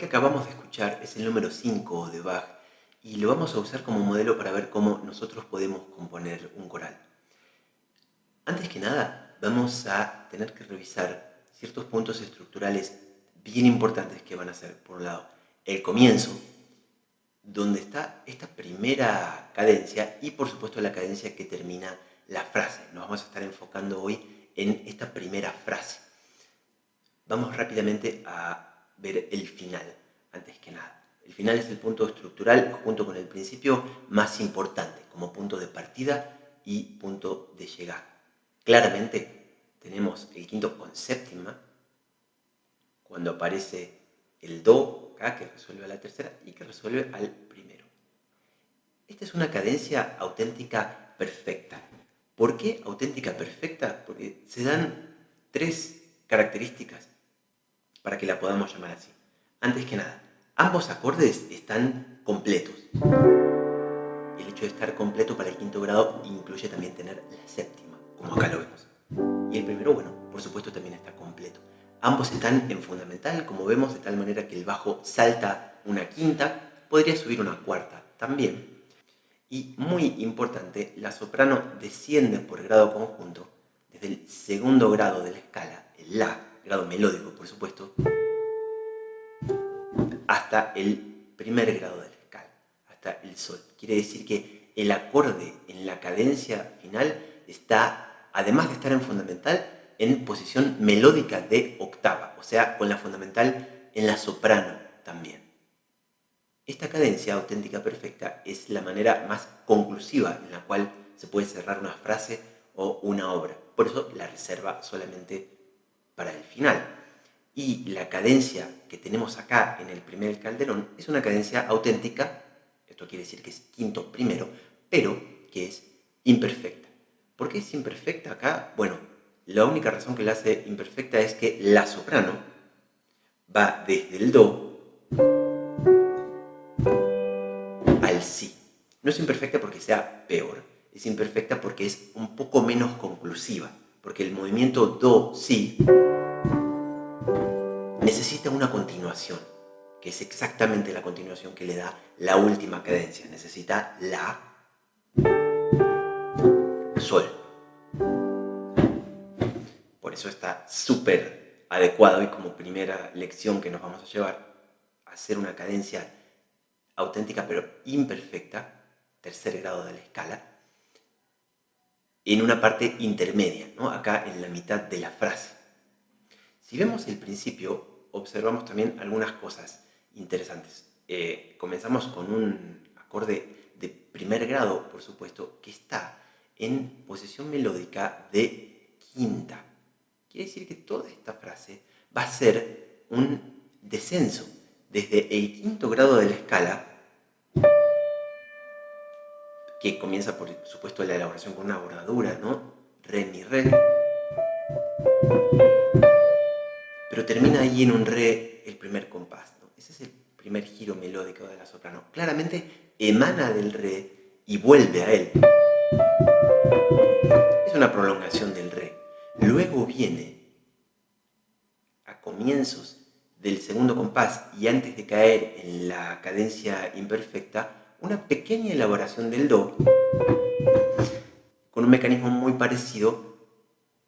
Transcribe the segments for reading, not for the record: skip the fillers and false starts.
que acabamos de escuchar es el número 5 de Bach y lo vamos a usar como modelo para ver cómo nosotros podemos componer un coral. Antes que nada, vamos a tener que revisar ciertos puntos estructurales bien importantes que van a ser, por un lado, el comienzo, donde está esta primera cadencia y por supuesto la cadencia que termina la frase. Nos vamos a estar enfocando hoy en esta primera frase. Vamos rápidamente a ver el final, antes que nada. El final es el punto estructural junto con el principio más importante, como punto de partida y punto de llegada. Claramente tenemos el quinto con séptima, cuando aparece el do acá que resuelve a la tercera y que resuelve al primero. Esta es una cadencia auténtica perfecta. ¿Por qué auténtica perfecta? Porque se dan tres características para que la podamos llamar así. Antes que nada, ambos acordes están completos. El hecho de estar completo para el quinto grado incluye también tener la séptima, como acá lo vemos. Y el primero, bueno, por supuesto también está completo. Ambos están en fundamental, como vemos, de tal manera que el bajo salta una quinta, podría subir una cuarta también. Y muy importante, la soprano desciende por grado conjunto desde el segundo grado de la escala, el La, grado melódico por supuesto, hasta el primer grado de la escala, hasta el Sol. Quiere decir que el acorde en la cadencia final está, además de estar en fundamental, en posición melódica de octava, o sea, con la fundamental en la soprano también. Esta cadencia auténtica perfecta es la manera más conclusiva en la cual se puede cerrar una frase o una obra. Por eso la reserva solamente para el final. Y la cadencia que tenemos acá en el primer calderón es una cadencia auténtica, esto quiere decir que es quinto primero, pero que es imperfecta. ¿Por qué es imperfecta acá? Bueno, la única razón que la hace imperfecta es que la soprano va desde el do al si. No es imperfecta porque sea peor, es imperfecta porque es un poco menos conclusiva, porque el movimiento do-si necesita una continuación, que es exactamente la continuación que le da la última cadencia. Necesita la, sol. Por eso está súper adecuado y como primera lección que nos vamos a llevar a hacer una cadencia auténtica pero imperfecta, tercer grado de la escala, en una parte intermedia, ¿no? Acá en la mitad de la frase. Si vemos el principio, observamos también algunas cosas interesantes. Comenzamos con un acorde de primer grado, por supuesto, que está en posición melódica de quinta. Quiere decir que toda esta frase va a ser un descenso desde el quinto grado de la escala, que comienza por supuesto la elaboración con una bordadura, ¿no? Re, mi, re. Pero termina ahí en un re el primer compás, ¿no? Ese es el primer giro melódico de la soprano. Claramente emana del re y vuelve a él. Es una prolongación del re. Luego viene, a comienzos del segundo compás y antes de caer en la cadencia imperfecta, una pequeña elaboración del do con un mecanismo muy parecido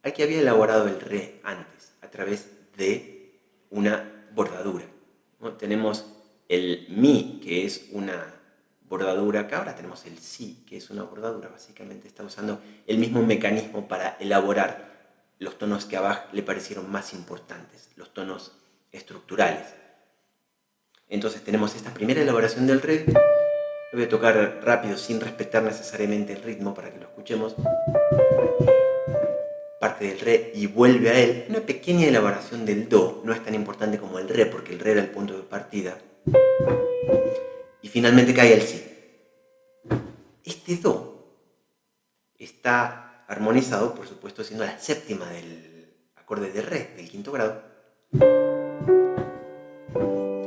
al que había elaborado el re antes, a través de una bordadura, ¿no? Tenemos el mi, que es una bordadura acá, ahora tenemos el si, que es una bordadura. Básicamente está usando el mismo mecanismo para elaborar los tonos que a Bach le parecieron más importantes, los tonos estructurales. Entonces tenemos esta primera elaboración del re. Lo voy a tocar rápido sin respetar necesariamente el ritmo para que lo escuchemos. Parte del re y vuelve a él. Una pequeña elaboración del do, no es tan importante como el re porque el re era el punto de partida. Y finalmente cae el si. Este do está armonizado, por supuesto, siendo la séptima del acorde de re, del quinto grado.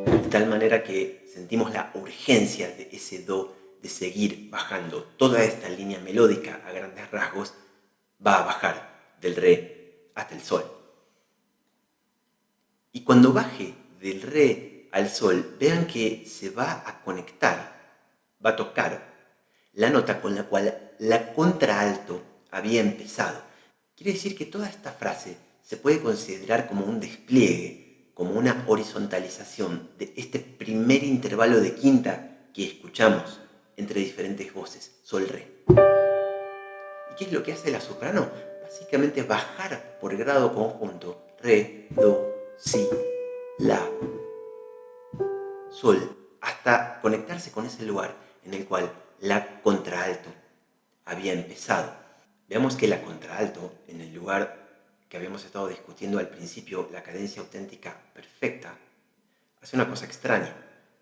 De tal manera que sentimos la urgencia de ese do de seguir bajando. Toda esta línea melódica, a grandes rasgos, va a bajar del re hasta el sol. Y cuando baje del re al sol, vean que se va a conectar, va a tocar la nota con la cual la contralto había empezado. Quiere decir que toda esta frase se puede considerar como un despliegue, como una horizontalización de este primer intervalo de quinta que escuchamos entre diferentes voces, sol, re. ¿Y qué es lo que hace la soprano? Básicamente bajar por grado conjunto, re, do, si, la, sol, hasta conectarse con ese lugar en el cual la contralto había empezado. Veamos que la contralto, en el lugar que habíamos estado discutiendo al principio, la cadencia auténtica perfecta, hace una cosa extraña,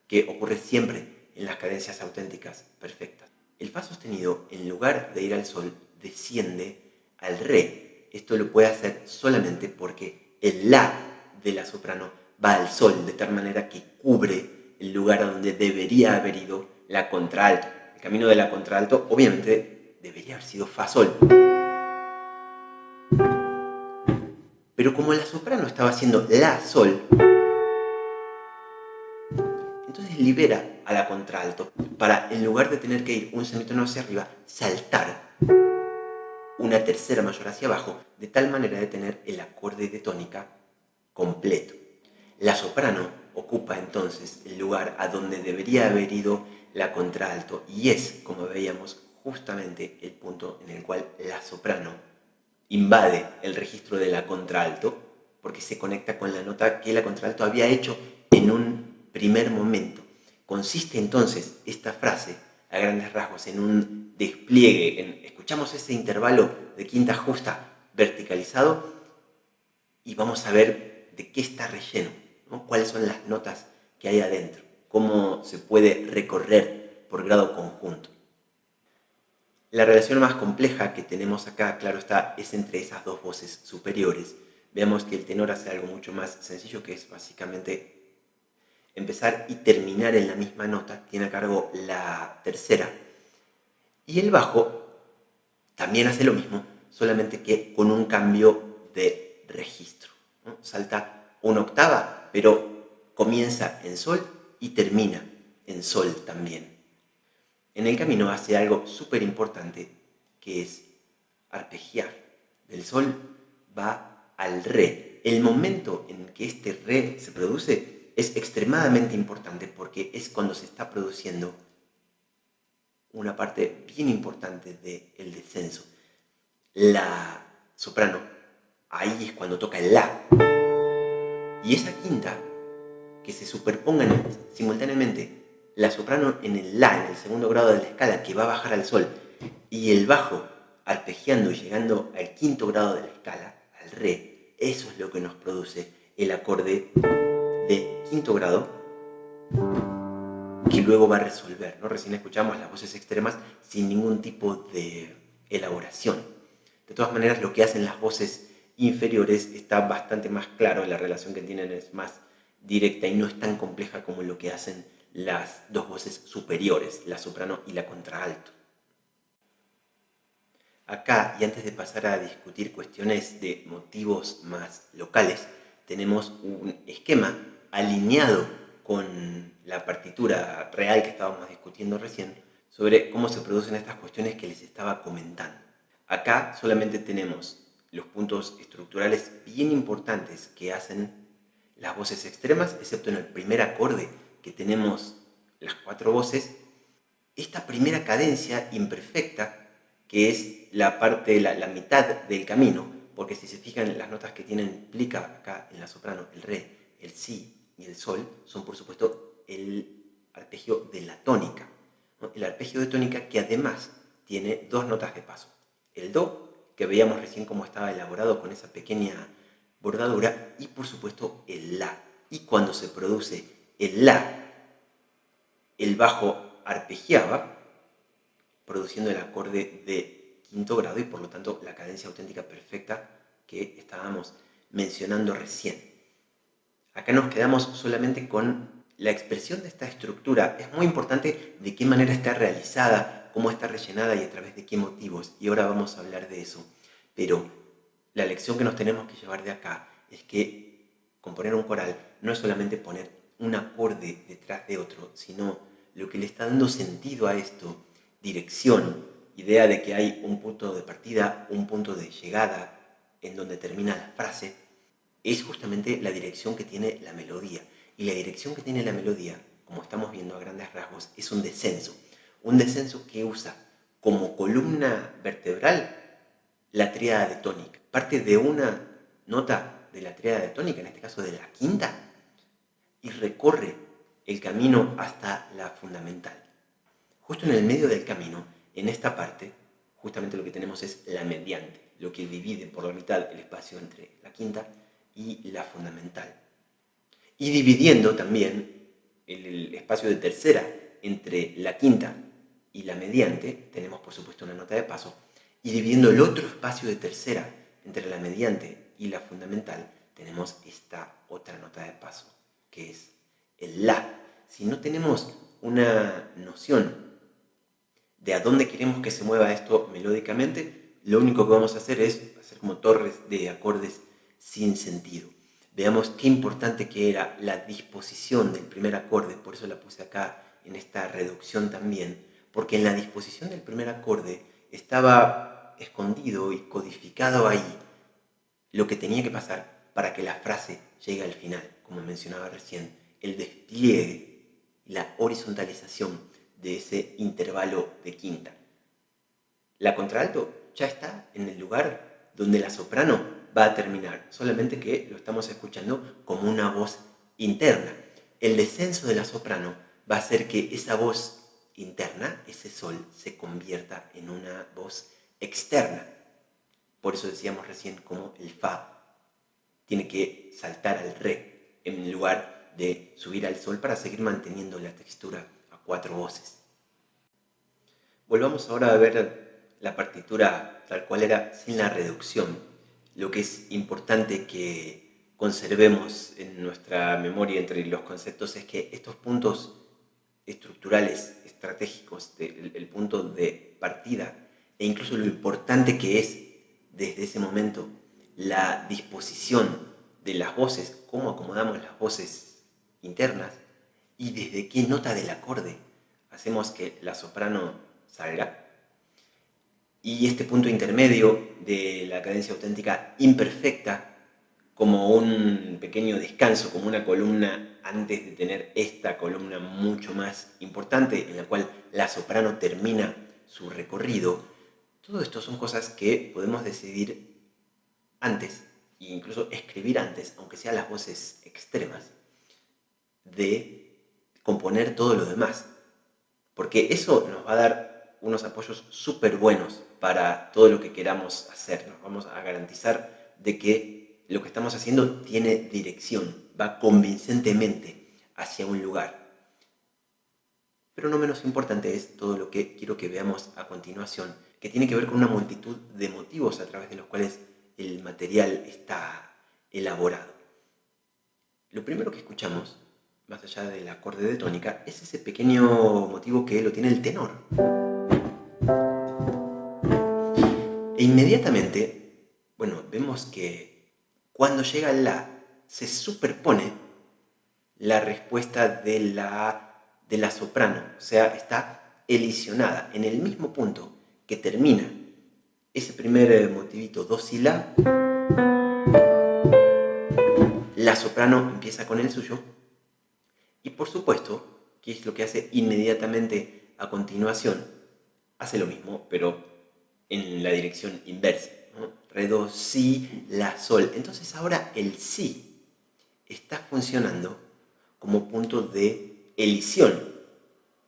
que ocurre siempre en las cadencias auténticas perfectas. El fa sostenido, en lugar de ir al sol, desciende al re. Esto lo puede hacer solamente porque el la de la soprano va al sol, de tal manera que cubre el lugar a donde debería haber ido la contralto. El camino de la contralto, obviamente, debería haber sido fa sol. Pero como la soprano estaba haciendo la sol, entonces libera a la contralto para, en lugar de tener que ir un semitono hacia arriba, saltar una tercera mayor hacia abajo, de tal manera de tener el acorde de tónica completo. La soprano ocupa entonces el lugar a donde debería haber ido la contralto, y es, como veíamos, justamente el punto en el cual la soprano invade el registro de la contralto, porque se conecta con la nota que la contralto había hecho en un primer momento. Consiste entonces esta frase, a grandes rasgos, en un despliegue. Escuchamos ese intervalo de quinta justa verticalizado y vamos a ver de qué está relleno, ¿no? Cuáles son las notas que hay adentro, cómo se puede recorrer por grado conjunto. La relación más compleja que tenemos acá, claro está, es entre esas dos voces superiores. Veamos que el tenor hace algo mucho más sencillo, que es básicamente empezar y terminar en la misma nota. Tiene a cargo la tercera. Y el bajo también hace lo mismo, solamente que con un cambio de registro, ¿no? Salta una octava, pero comienza en sol y termina en sol también. En el camino hace algo súper importante, que es arpegiar. Del sol va al re. El momento en que este re se produce es extremadamente importante porque es cuando se está produciendo una parte bien importante del descenso. La soprano, ahí es cuando toca el la. Y esa quinta, que se superpongan simultáneamente la soprano en el la, en el segundo grado de la escala, que va a bajar al sol, y el bajo arpegiando y llegando al quinto grado de la escala, al re, eso es lo que nos produce el acorde de quinto grado, que luego va a resolver, ¿no? Recién escuchamos las voces extremas sin ningún tipo de elaboración. De todas maneras, lo que hacen las voces inferiores está bastante más claro, la relación que tienen es más directa y no es tan compleja como lo que hacen las dos voces superiores, la soprano y la contralto. Acá, y antes de pasar a discutir cuestiones de motivos más locales, tenemos un esquema alineado con la partitura real que estábamos discutiendo recién sobre cómo se producen estas cuestiones que les estaba comentando. Acá solamente tenemos los puntos estructurales bien importantes que hacen las voces extremas, excepto en el primer acorde que tenemos las cuatro voces. Esta primera cadencia imperfecta, que es la parte, la mitad del camino, porque si se fijan las notas que tienen plica acá en la soprano, el re, el si y el sol, son por supuesto el arpegio de la tónica, ¿no? El arpegio de tónica que además tiene dos notas de paso. El do, que veíamos recién cómo estaba elaborado con esa pequeña bordadura, y por supuesto el la. Y cuando se produce el la, el bajo arpegiaba, produciendo el acorde de quinto grado y por lo tanto la cadencia auténtica perfecta que estábamos mencionando recién. Acá nos quedamos solamente con la expresión de esta estructura. Es muy importante de qué manera está realizada, cómo está rellenada y a través de qué motivos. Y ahora vamos a hablar de eso. Pero la lección que nos tenemos que llevar de acá es que componer un coral no es solamente poner un acorde detrás de otro, sino lo que le está dando sentido a esto, dirección, idea de que hay un punto de partida, un punto de llegada en donde termina la frase, es justamente la dirección que tiene la melodía. Y la dirección que tiene la melodía, como estamos viendo a grandes rasgos, es un descenso. Un descenso que usa como columna vertebral la tríada tónica. Parte de una nota de la tríada tónica, en este caso de la quinta, y recorre el camino hasta la fundamental. Justo en el medio del camino, en esta parte, justamente lo que tenemos es la mediante, lo que divide por la mitad el espacio entre la quinta y la fundamental. Y dividiendo también el espacio de tercera entre la quinta y la mediante, tenemos por supuesto una nota de paso, y dividiendo el otro espacio de tercera entre la mediante y la fundamental, tenemos esta otra nota de paso, que es el la. Si no tenemos una noción de a dónde queremos que se mueva esto melódicamente, lo único que vamos a hacer es hacer como torres de acordes sin sentido. Veamos qué importante que era la disposición del primer acorde, por eso la puse acá en esta reducción también, porque en la disposición del primer acorde estaba escondido y codificado ahí lo que tenía que pasar para que la frase llegue al final, como mencionaba recién, el despliegue, la horizontalización de ese intervalo de quinta. La contralto ya está en el lugar donde la soprano va a terminar, solamente que lo estamos escuchando como una voz interna. El descenso de la soprano va a hacer que esa voz interna, ese sol, se convierta en una voz externa. Por eso decíamos recién como el fa tiene que saltar al re en lugar de subir al sol para seguir manteniendo la textura a 4 voces. Volvamos ahora a ver la partitura tal cual era sin la reducción. Lo que es importante que conservemos en nuestra memoria entre los conceptos es que estos puntos estructurales, estratégicos, el punto de partida e incluso lo importante que es desde ese momento la disposición de las voces, cómo acomodamos las voces internas y desde qué nota del acorde hacemos que la soprano salga. Y este punto intermedio de la cadencia auténtica imperfecta como un pequeño descanso, como una columna antes de tener esta columna mucho más importante en la cual la soprano termina su recorrido. Todo esto son cosas que podemos decidir antes e incluso escribir antes, aunque sean las voces extremas, de componer todo lo demás. Porque eso nos va a dar unos apoyos súper buenos para todo lo que queramos hacer. Nos vamos a garantizar de que lo que estamos haciendo tiene dirección, va convincentemente hacia un lugar. Pero no menos importante es todo lo que quiero que veamos a continuación, que tiene que ver con una multitud de motivos a través de los cuales el material está elaborado. Lo primero que escuchamos, más allá del acorde de tónica, es ese pequeño motivo que lo tiene el tenor. E inmediatamente, vemos que cuando llega el la, se superpone la respuesta de la soprano, o sea, está elisionada en el mismo punto que termina ese primer motivito do si la soprano empieza con el suyo y por supuesto, ¿qué es lo que hace inmediatamente a continuación? Hace lo mismo, pero en la dirección inversa, ¿no? Re, do, si, la, sol. Entonces ahora el si está funcionando como punto de elisión,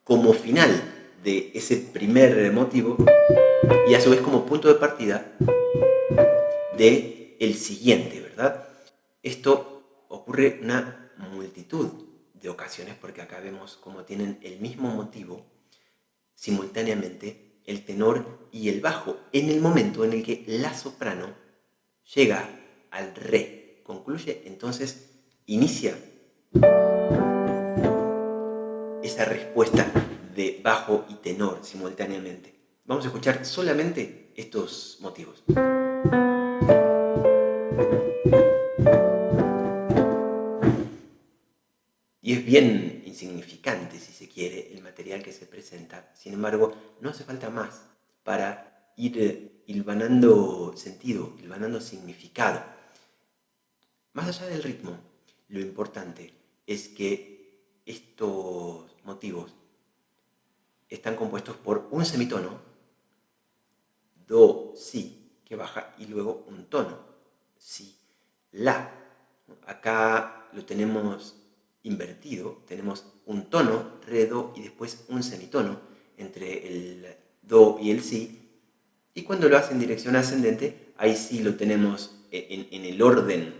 como final de ese primer motivo y a su vez como punto de partida de el siguiente, ¿verdad? Esto ocurre una multitud de ocasiones porque acá vemos cómo tienen el mismo motivo simultáneamente el tenor y el bajo en el momento en el que la soprano llega al re, concluye, entonces inicia esa respuesta de bajo y tenor simultáneamente. Vamos a escuchar solamente estos motivos. Y y es bien insignificante, si se quiere, el material que se presenta. Sin embargo, no hace falta más para ir hilvanando sentido, hilvanando significado. Más allá del ritmo, lo importante es que estos motivos están compuestos por un semitono, do, si, que baja, y luego un tono, si, la. Acá lo tenemos invertido, tenemos un tono, re, do, y después un semitono entre el do y el si, y cuando lo hace en dirección ascendente, ahí sí lo tenemos en el orden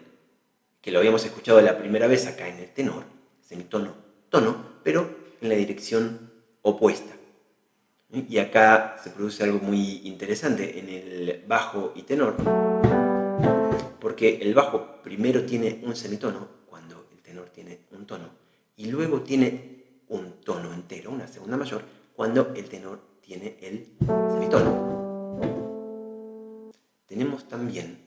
que lo habíamos escuchado la primera vez acá en el tenor, semitono, tono, pero en la dirección opuesta. Y acá se produce algo muy interesante en el bajo y tenor, porque el bajo primero tiene un semitono, cuando el tenor tiene un tono, y luego tiene un tono entero, una segunda mayor, cuando el tenor tiene el semitono. Tenemos también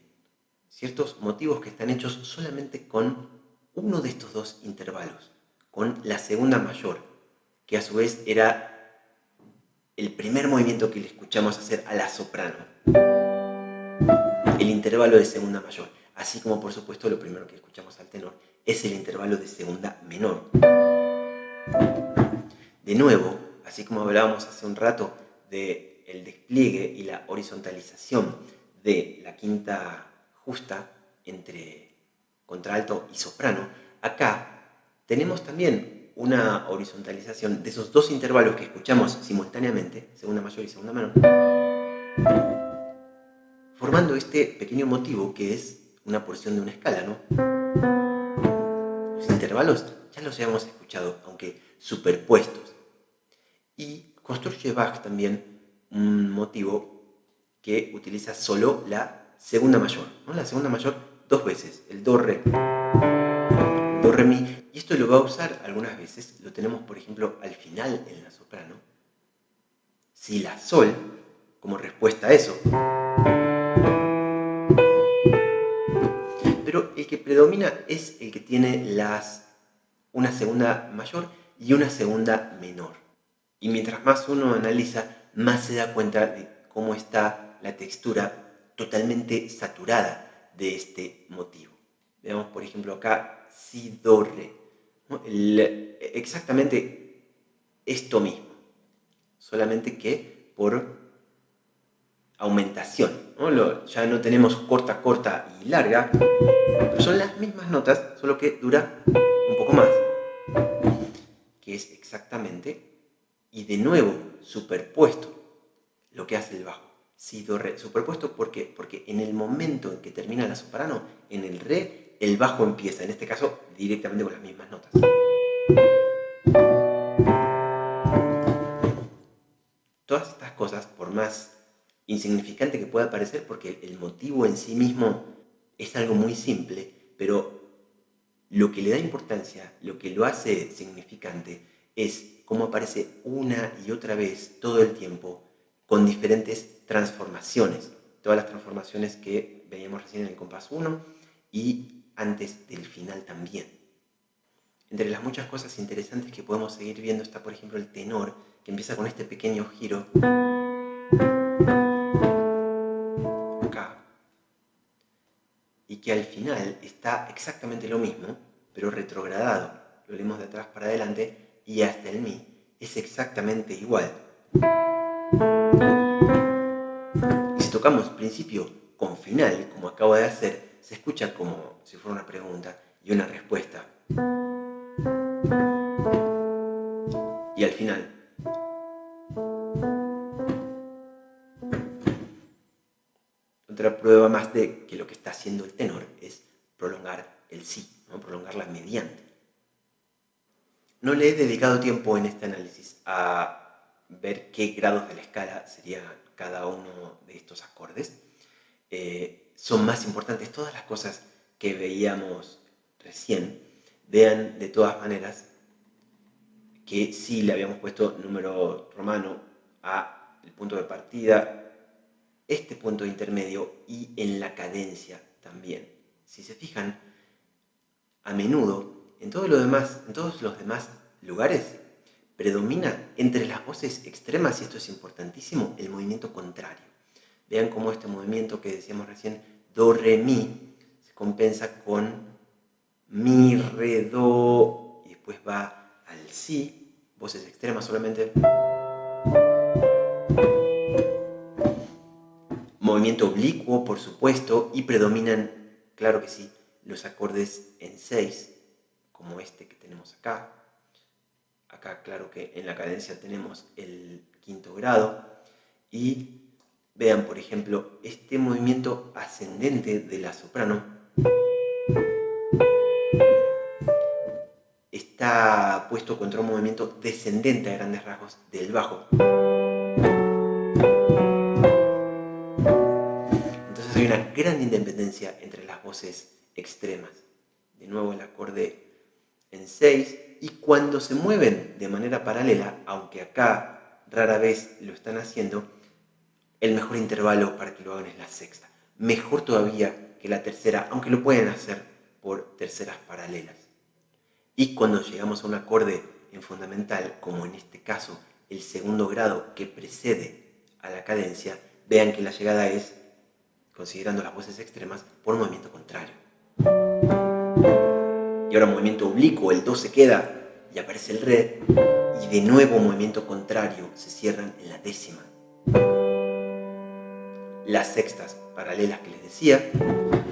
ciertos motivos que están hechos solamente con uno de estos dos intervalos, con la segunda mayor, que a su vez era el primer movimiento que le escuchamos hacer a la soprano, el intervalo de segunda mayor, así como por supuesto lo primero que escuchamos al tenor es el intervalo de segunda menor. De nuevo, así como hablábamos hace un rato del despliegue y la horizontalización de la quinta justa entre contralto y soprano, acá tenemos también una horizontalización de esos dos intervalos que escuchamos simultáneamente, segunda mayor y segunda menor, formando este pequeño motivo que es una porción de una escala, ¿no? Los intervalos ya los habíamos escuchado, aunque superpuestos. Y construye Bach también un motivo que utiliza solo la segunda mayor, ¿no? La segunda mayor dos veces, el do, re, do, re, mi. Y esto lo va a usar algunas veces, lo tenemos por ejemplo al final en la soprano, si, la, sol, como respuesta a eso. Pero el que predomina es el que tiene una segunda mayor y una segunda menor. Y mientras más uno analiza, más se da cuenta de cómo está la textura totalmente saturada de este motivo. Veamos, por ejemplo, acá, si, do, re, ¿no? Exactamente esto mismo, solamente que por aumentación, ¿no? Ya no tenemos corta, corta y larga, pero son las mismas notas, solo que dura un poco más, que es exactamente, y de nuevo, superpuesto, lo que hace el bajo. Si, do, re, superpuesto, ¿por qué? Porque en el momento en que termina la soprano, en el re, el bajo empieza, en este caso, directamente con las mismas notas. Todas estas cosas, por más insignificante que pueda parecer, porque el motivo en sí mismo es algo muy simple, pero lo que le da importancia, lo que lo hace significante, es cómo aparece una y otra vez todo el tiempo con diferentes transformaciones. Todas las transformaciones que veíamos recién en el compás 1 y antes del final también. Entre las muchas cosas interesantes que podemos seguir viendo está, por ejemplo, el tenor, que empieza con este pequeño giro acá, y que al final está exactamente lo mismo, pero retrogradado. Lo leemos de atrás para adelante y hasta el mi es exactamente igual. Y si tocamos principio con final, como acabo de hacer, se escucha como si fuera una pregunta y una respuesta. Y al final, otra prueba más de que lo que está haciendo el tenor es prolongar el si, ¿no? Prolongar la mediante. No le he dedicado tiempo en este análisis a ver qué grados de la escala sería cada uno de estos acordes. Son más importantes todas las cosas que veíamos recién. Vean de todas maneras que sí le habíamos puesto número romano a el punto de partida, este punto intermedio y en la cadencia también. Si se fijan, a menudo en todos los demás lugares, predomina entre las voces extremas, y esto es importantísimo, el movimiento contrario. Vean cómo este movimiento que decíamos recién, do, re, mi, se compensa con mi, re, do, y después va al si, voces extremas solamente. Movimiento oblicuo, por supuesto, y predominan, claro que sí, los acordes en 6, como este que tenemos acá. Acá, claro que en la cadencia tenemos el quinto grado. Y vean, por ejemplo, este movimiento ascendente de la soprano está puesto contra un movimiento descendente a grandes rasgos del bajo. Entonces hay una gran independencia entre las voces extremas. De nuevo el acorde en 6, y cuando se mueven de manera paralela, aunque acá rara vez lo están haciendo, el mejor intervalo para que lo hagan es la sexta. Mejor todavía que la tercera, aunque lo pueden hacer por terceras paralelas. Y cuando llegamos a un acorde en fundamental, como en este caso el segundo grado que precede a la cadencia, vean que la llegada es, considerando las voces extremas, por movimiento contrario. Y ahora movimiento oblicuo, el do se queda y aparece el re, y de nuevo movimiento contrario, se cierran en la décima. Las sextas paralelas que les decía,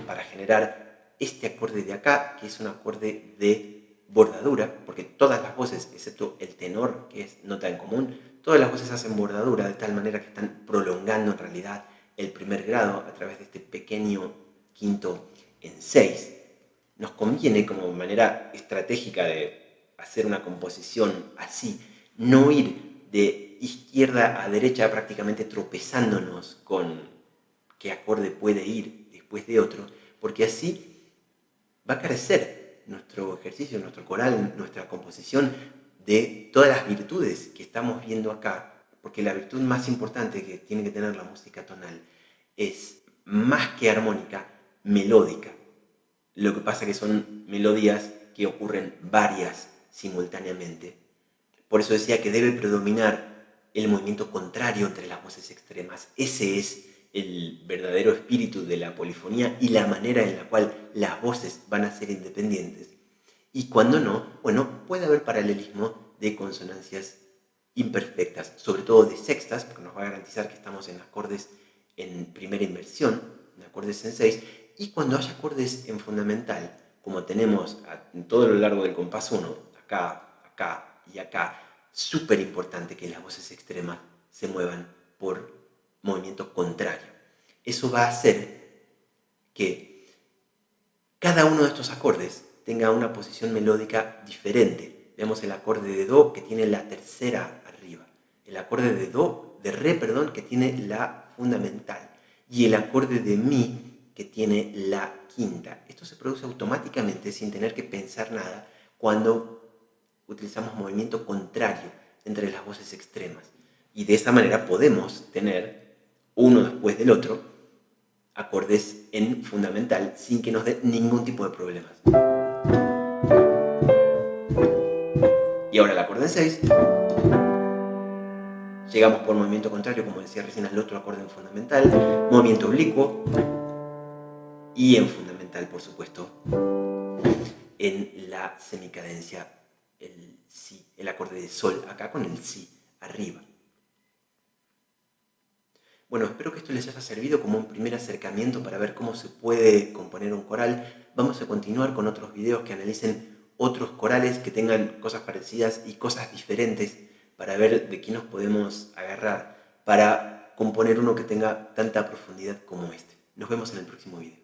para generar este acorde de acá, que es un acorde de bordadura, porque todas las voces, excepto el tenor, que es nota en común, todas las voces hacen bordadura, de tal manera que están prolongando en realidad el primer grado a través de este pequeño quinto en 6. Nos conviene, como manera estratégica de hacer una composición así, no ir de izquierda a derecha prácticamente tropezándonos con qué acorde puede ir después de otro, porque así va a carecer nuestro ejercicio, nuestro coral, nuestra composición de todas las virtudes que estamos viendo acá, porque la virtud más importante que tiene que tener la música tonal es, más que armónica, melódica. Lo que pasa que son melodías que ocurren varias simultáneamente. Por eso decía que debe predominar el movimiento contrario entre las voces extremas. Ese es el verdadero espíritu de la polifonía y la manera en la cual las voces van a ser independientes. Y cuando no, bueno, puede haber paralelismo de consonancias imperfectas, sobre todo de sextas, porque nos va a garantizar que estamos en acordes en primera inversión, en acordes en 6, y cuando haya acordes en fundamental, como tenemos en todo lo largo del compás 1, acá, acá y acá, súper importante que las voces extremas se muevan por movimiento contrario. Eso va a hacer que cada uno de estos acordes tenga una posición melódica diferente. Vemos el acorde de do que tiene la tercera arriba, el acorde de re, que tiene la fundamental, y el acorde de mi que tiene la quinta. Esto se produce automáticamente sin tener que pensar nada cuando utilizamos movimiento contrario entre las voces extremas. Y de esa manera podemos tener uno después del otro acordes en fundamental sin que nos dé ningún tipo de problemas. Y ahora el acorde en 6. Llegamos por movimiento contrario, como decía recién, al otro acorde en fundamental, movimiento oblicuo, y en fundamental, por supuesto, en la semicadencia, el si, el acorde de sol, acá con el si arriba. Bueno, espero que esto les haya servido como un primer acercamiento para ver cómo se puede componer un coral. Vamos a continuar con otros videos que analicen otros corales que tengan cosas parecidas y cosas diferentes para ver de qué nos podemos agarrar para componer uno que tenga tanta profundidad como este. Nos vemos en el próximo video.